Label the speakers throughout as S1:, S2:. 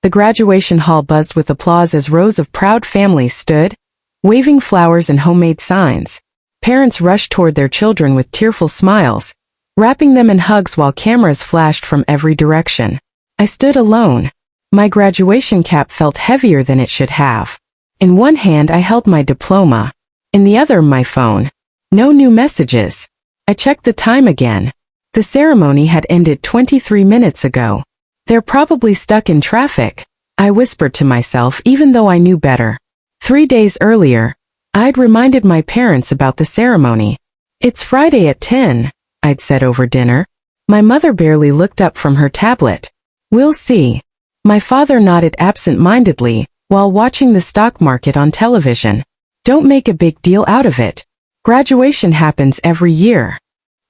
S1: The graduation hall buzzed with applause as rows of proud families stood, waving flowers and homemade signs. Parents rushed toward their children with tearful smiles, wrapping them in hugs while cameras flashed from every direction. I stood alone. My graduation cap felt heavier than it should have. In one hand I held my diploma. In the other my phone. No new messages. I checked the time again. The ceremony had ended 23 minutes ago. They're probably stuck in traffic, I whispered to myself even though I knew better. 3 days earlier, I'd reminded my parents about the ceremony. It's Friday at 10, I'd said over dinner. My mother barely looked up from her tablet. We'll see. My father nodded absent-mindedly while watching the stock market on television. Don't make a big deal out of it. Graduation happens every year.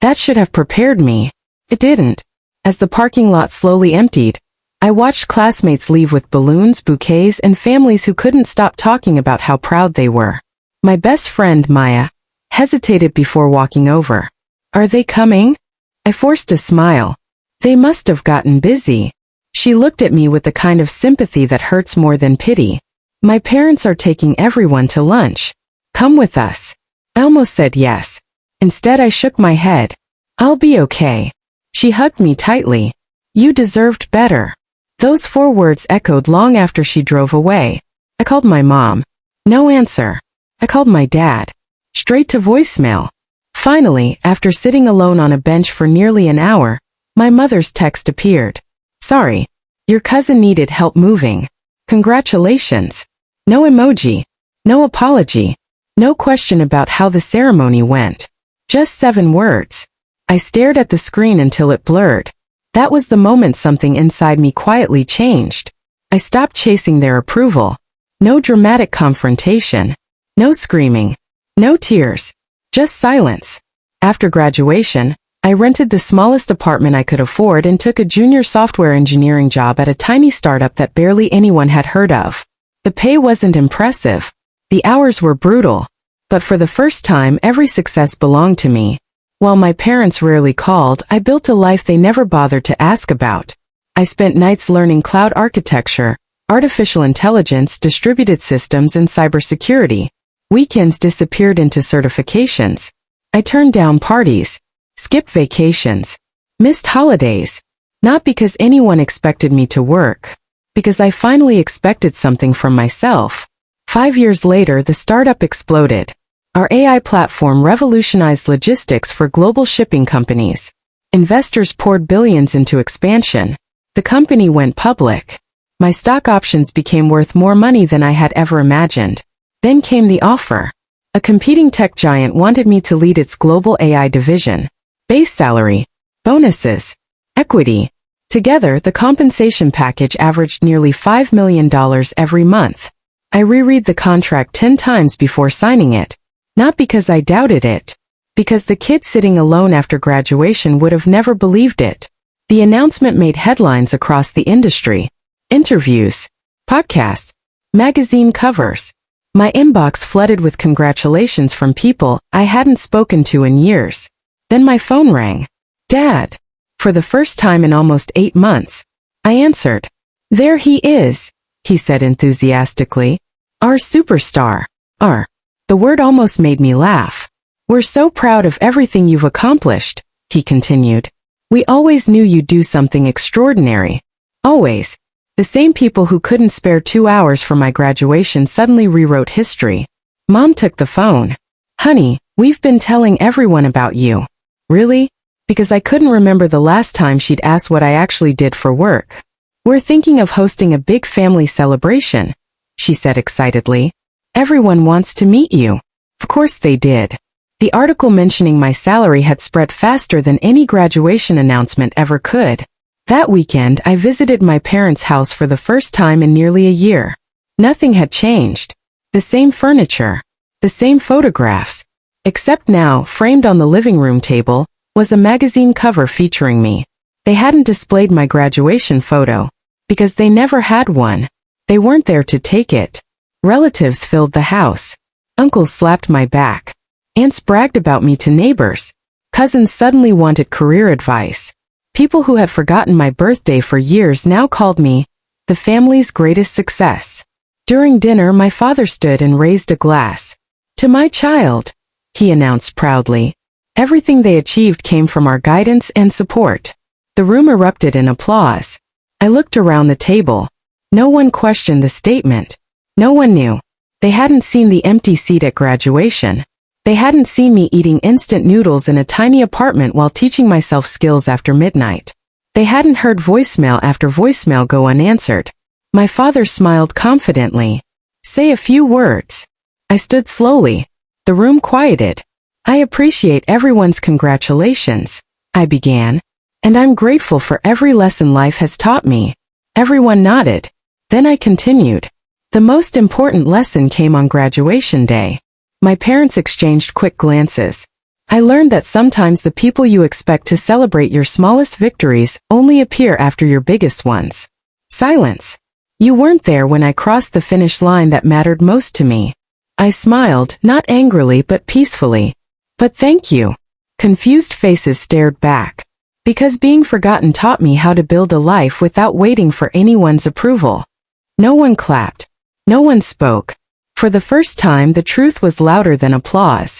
S1: That should have prepared me. It didn't. As the parking lot slowly emptied, I watched classmates leave with balloons, bouquets, and families who couldn't stop talking about how proud they were. My best friend, Maya, hesitated before walking over. Are they coming? I forced a smile. They must have gotten busy. She looked at me with the kind of sympathy that hurts more than pity. My parents are taking everyone to lunch. Come with us. I almost said yes. Instead I shook my head. I'll be okay. She hugged me tightly. You deserved better. Those 4 words echoed long after she drove away. I called my mom. No answer. I called my dad. Straight to voicemail. Finally, after sitting alone on a bench for nearly an hour, my mother's text appeared. Sorry. Your cousin needed help moving. Congratulations. No emoji. No apology. No question about how the ceremony went. Just 7 words. I stared at the screen until it blurred. That was the moment something inside me quietly changed. I stopped chasing their approval. No dramatic confrontation. No screaming. No tears. Just silence. After graduation, I rented the smallest apartment I could afford and took a junior software engineering job at a tiny startup that barely anyone had heard of. The pay wasn't impressive. The hours were brutal. But for the first time, every success belonged to me. While my parents rarely called, I built a life they never bothered to ask about. I spent nights learning cloud architecture, artificial intelligence, distributed systems, and cybersecurity. Weekends disappeared into certifications. I turned down parties, skipped vacations, missed holidays. Not because anyone expected me to work. Because I finally expected something from myself. 5 years later, the startup exploded. Our AI platform revolutionized logistics for global shipping companies. Investors poured billions into expansion. The company went public. My stock options became worth more money than I had ever imagined. Then came the offer. A competing tech giant wanted me to lead its global AI division. Base salary, bonuses, equity. Together, the compensation package averaged nearly $5 million every month. I reread the contract 10 times before signing it. Not because I doubted it. Because the kid sitting alone after graduation would have never believed it. The announcement made headlines across the industry. Interviews, podcasts, magazine covers. My inbox flooded with congratulations from people I hadn't spoken to in years. Then my phone rang. Dad. For the first time in almost 8 months. I answered. There he is, he said enthusiastically. Our superstar. The word almost made me laugh. We're so proud of everything you've accomplished, he continued. We always knew you'd do something extraordinary. Always. The same people who couldn't spare 2 hours for my graduation suddenly rewrote history. Mom took the phone. Honey, we've been telling everyone about you. Really? Because I couldn't remember the last time she'd asked what I actually did for work. We're thinking of hosting a big family celebration, she said excitedly. Everyone wants to meet you. Of course they did. The article mentioning my salary had spread faster than any graduation announcement ever could. That weekend, I visited my parents' house for the first time in nearly a year. Nothing had changed. The same furniture. The same photographs. Except now, framed on the living room table, was a magazine cover featuring me. They hadn't displayed my graduation photo. Because they never had one. They weren't there to take it. Relatives filled the house. Uncles slapped my back. Aunts bragged about me to neighbors. Cousins suddenly wanted career advice. People who had forgotten my birthday for years now called me the family's greatest success. During dinner, my father stood and raised a glass. "To my child," he announced proudly. Everything they achieved came from our guidance and support. The room erupted in applause. I looked around the table. No one questioned the statement. No one knew. They hadn't seen the empty seat at graduation. They hadn't seen me eating instant noodles in a tiny apartment while teaching myself skills after midnight. They hadn't heard voicemail after voicemail go unanswered. My father smiled confidently. "Say a few words." I stood slowly. The room quieted. "I appreciate everyone's congratulations," I began. "And I'm grateful for every lesson life has taught me." Everyone nodded. Then I continued. "The most important lesson came on graduation day." My parents exchanged quick glances. I learned that sometimes the people you expect to celebrate your smallest victories only appear after your biggest ones. Silence. "You weren't there when I crossed the finish line that mattered most to me." I smiled, not angrily but peacefully. "But thank you." Confused faces stared back. Because being forgotten taught me how to build a life without waiting for anyone's approval. No one clapped. No one spoke. For the first time, the truth was louder than applause.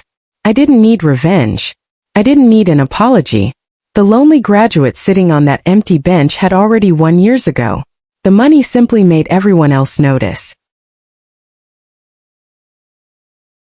S1: I didn't need revenge. I didn't need an apology. The lonely graduate sitting on that empty bench had already won years ago. The money simply made everyone else notice.